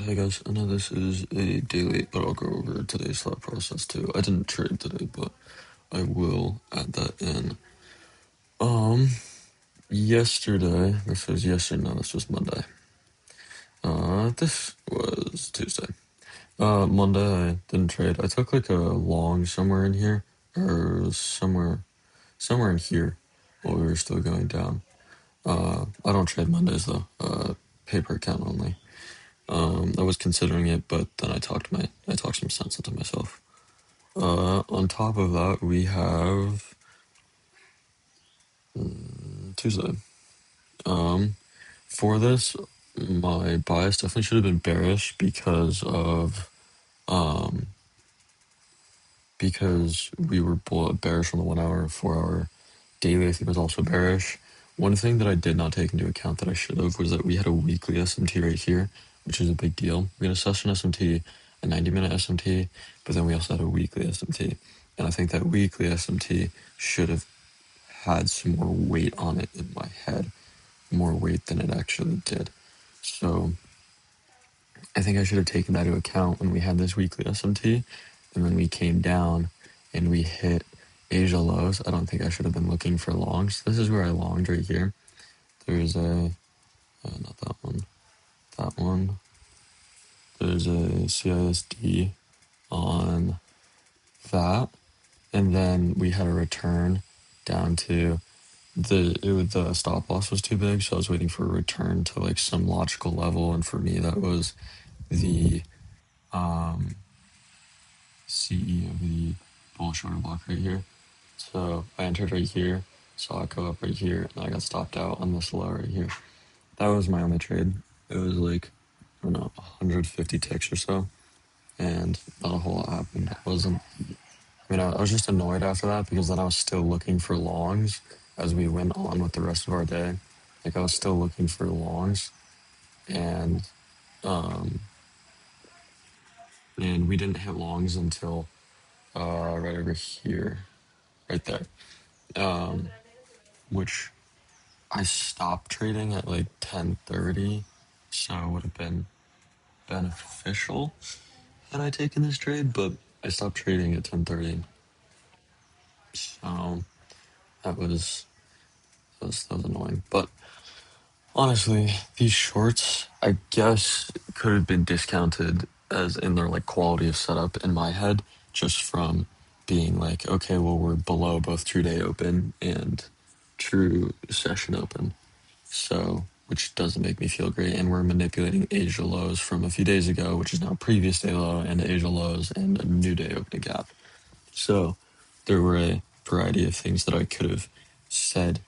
Hey guys, I know this is a daily, but I'll go over today's thought process too. I didn't trade today, but I will add that in. Yesterday, this was yesterday, no, this was Monday. This was Tuesday. Monday I didn't trade. I took like a long somewhere in here, or somewhere in here while we were still going down. I don't trade Mondays though, paper account only. I was considering it, but then I talked some sense into myself. On top of that, we have Tuesday. For this, my bias definitely should have been bearish because we were bearish on the 1 hour, 4 hour daily. I think was also bearish. One thing that I did not take into account that I should have was that we had a weekly SMT right here, which is a big deal. We had a session SMT, a 90-minute SMT, but then we also had a weekly SMT. And I think that weekly SMT should have had some more weight on it in my head, more weight than it actually did. So I think I should have taken that into account when we had this weekly SMT, and then we came down and we hit Asia lows. I don't think I should have been looking for longs. This is where I longed right here. There's a, not that one, that one. There's a CISD on that, and then we had a return down to the stop loss was too big, so I was waiting for a return to like some logical level, and for me that was the CE of the bullish order block right here. So I entered right here, saw it go up right here, and I got stopped out on this low right here. That was my only trade. It was like, I don't know, 150 ticks or so, and not a whole lot happened. I was just annoyed after that because then I was still looking for longs as we went on with the rest of our day. Like I was still looking for longs, and we didn't hit longs until right over here, right there, which I stopped trading at like 10:30, so it would have been beneficial had I taken this trade, but I stopped trading at 10:30, so that was annoying. But honestly, these shorts, I guess, could have been discounted as in their like quality of setup in my head, just from being like, okay, well, we're below both true day open and true session open. So, which doesn't make me feel great. And we're manipulating Asia lows from a few days ago, which is now previous day low and Asia lows and a new day opening gap. So there were a variety of things that I could have said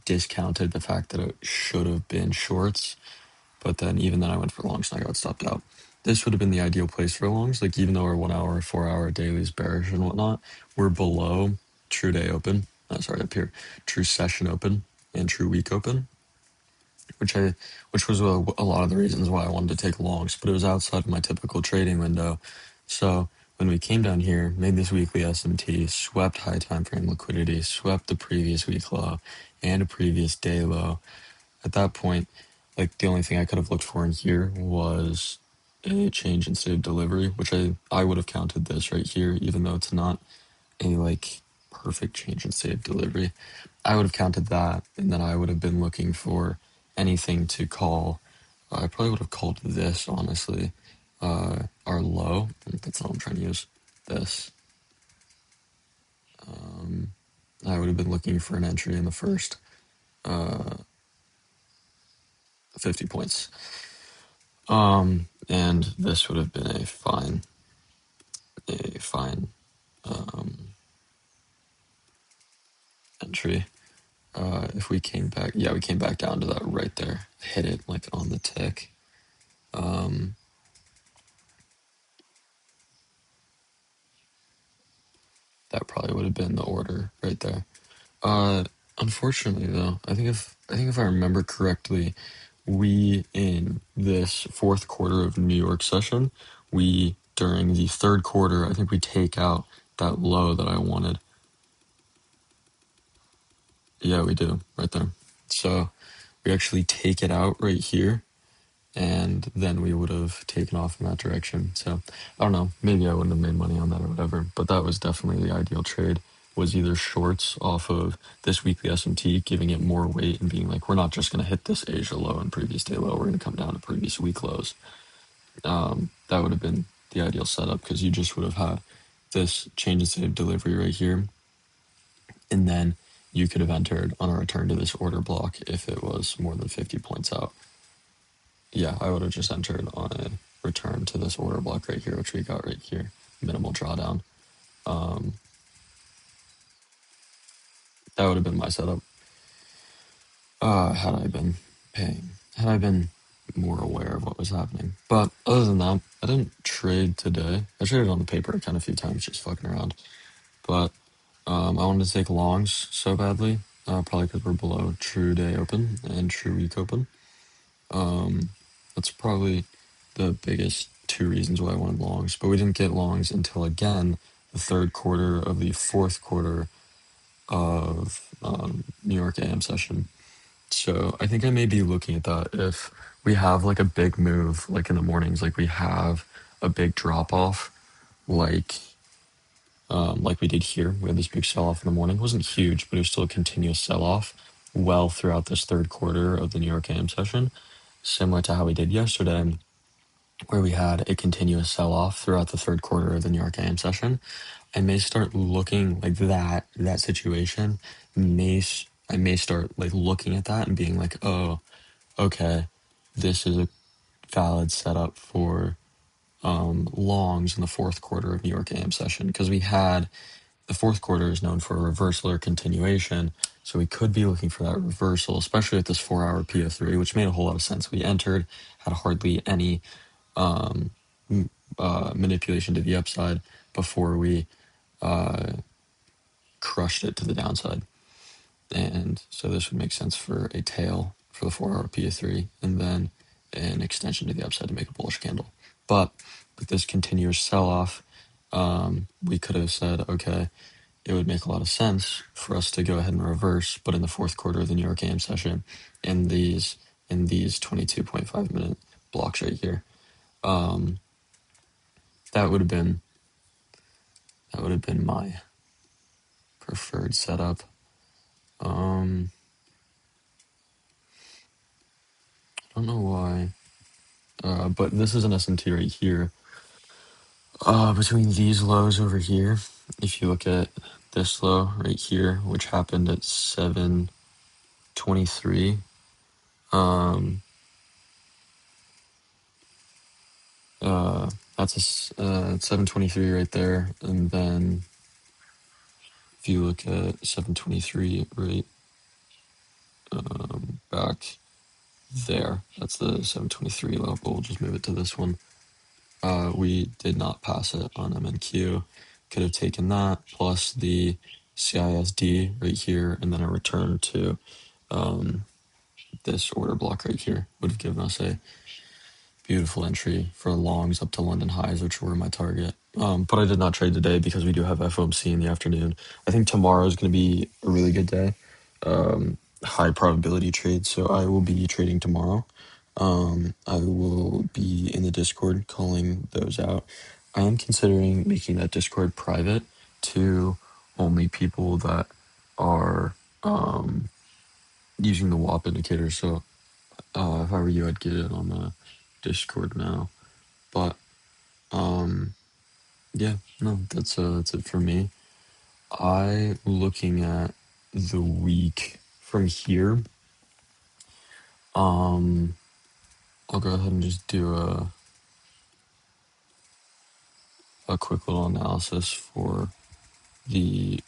discounted the fact that it should have been shorts, but then even then I went for longs and I got stopped out. This would have been the ideal place for longs, like even though our 1 hour, 4 hour daily is bearish and whatnot, we're below true day open, up here, true session open and true week open, which was a lot of the reasons why I wanted to take longs, but it was outside of my typical trading window. So when we came down here, made this weekly SMT, swept high time frame liquidity, swept the previous week low and a previous day low. At that point, like the only thing I could have looked for in here was a change in state of delivery, which I would have counted this right here, even though it's not a like perfect change in state of delivery. I would have counted that, and then I would have been looking for anything to call. I probably would have called this, honestly, our low. That's not what I'm trying to use. This. I would have been looking for an entry in the first 50 points. And this would have been a fine entry. If we came back, we came back down to that right there, hit it like on the tick. That probably would have been the order right there. Unfortunately though, I think if I remember correctly, we in this fourth quarter of New York session, we during the third quarter, I think we take out that low that I wanted. Yeah, we do right there. So we actually take it out right here, and then we would have taken off in that direction. So I don't know, maybe I wouldn't have made money on that or whatever, but that was definitely the ideal trade, was either shorts off of this weekly SMT, giving it more weight and being like, we're not just going to hit this Asia low and previous day low, we're going to come down to previous week lows. That would have been the ideal setup, because you just would have had this change in state of delivery right here, and then you could have entered on a return to this order block if it was more than 50 points out. Yeah, I would have just entered on a return to this order block right here, which we got right here, minimal drawdown. That would have been my setup. Had I been more aware of what was happening. But other than that, I didn't trade today. I traded on the paper account a few times, just fucking around. But I wanted to take longs so badly, probably because we're below true day open and true week open. That's probably the biggest two reasons why I wanted longs. But we didn't get longs until, again, the third quarter of the fourth quarter of New York AM session. So I think I may be looking at that if we have like a big move, like in the mornings, like we have a big drop off, like we did here. We had this big sell off in the morning. It wasn't huge, but it was still a continuous sell off well throughout this third quarter of the New York AM session, similar to how we did yesterday, where we had a continuous sell off throughout the third quarter of the New York AM session. I may start looking like that situation I may start like looking at that and being like, oh, okay, this is a valid setup for longs in the fourth quarter of New York AM session, because we had the fourth quarter is known for a reversal or continuation, so we could be looking for that reversal, especially at this 4-hour PO3, which made a whole lot of sense. We entered, had hardly any manipulation to the upside before we crushed it to the downside. And so this would make sense for a tail for the 4-hour PO3 and then an extension to the upside to make a bullish candle. But with this continuous sell-off, we could have said, okay, it would make a lot of sense for us to go ahead and reverse, but in the fourth quarter of the New York AM session, in these 22.5 minute blocks right here, that would have been my preferred setup. I don't know why, but this is an SMT right here. Between these lows over here, if you look at this low right here, which happened at 7:23, that's a 7:23 right there, and then if you look at 7:23 right back there, that's the 7:23 low, but we'll just move it to this one. We did not pass it on MNQ. Could have taken that plus the CISD right here, and then a return to this order block right here would have given us a beautiful entry for longs up to London highs, which were my target. But I did not trade today because we do have FOMC in the afternoon. I think tomorrow is going to be a really good day. High probability trade, so I will be trading tomorrow. I will be in the Discord calling those out. I am considering making that Discord private to only people that are using the WAP indicator. So if I were you, I'd get it on the Discord now. But yeah, no, that's it for me. Looking at the week from here, I'll go ahead and just do a quick little analysis for the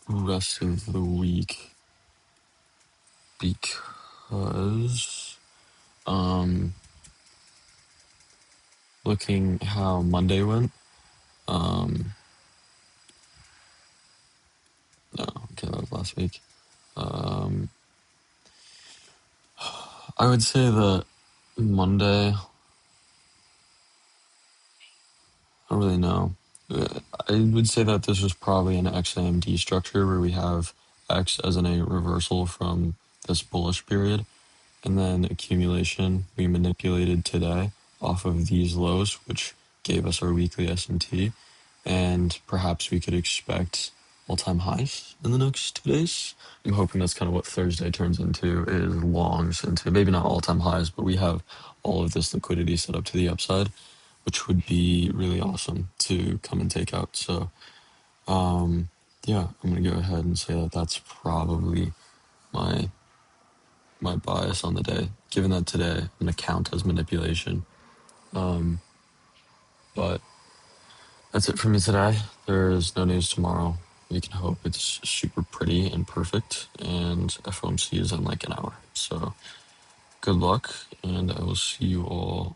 rest of the week, because looking how Monday went, no, okay, that was last week. I would say that Monday, I don't really know. I would say that this was probably an XAMD structure where we have X as in a reversal from this bullish period, And then accumulation, we manipulated today off of these lows, which gave us our weekly SMT. And perhaps we could expect all-time highs in the next 2 days. I'm hoping that's kind of what Thursday turns into, is longs into maybe not all-time highs, but we have all of this liquidity set up to the upside, which would be really awesome to come and take out. So yeah, I'm gonna go ahead and say that that's probably my bias on the day, given that today I'm gonna count as manipulation. But that's it for me today. There's no news tomorrow. We can hope it's super pretty and perfect, and FOMC is in like an hour. So good luck, and I will see you all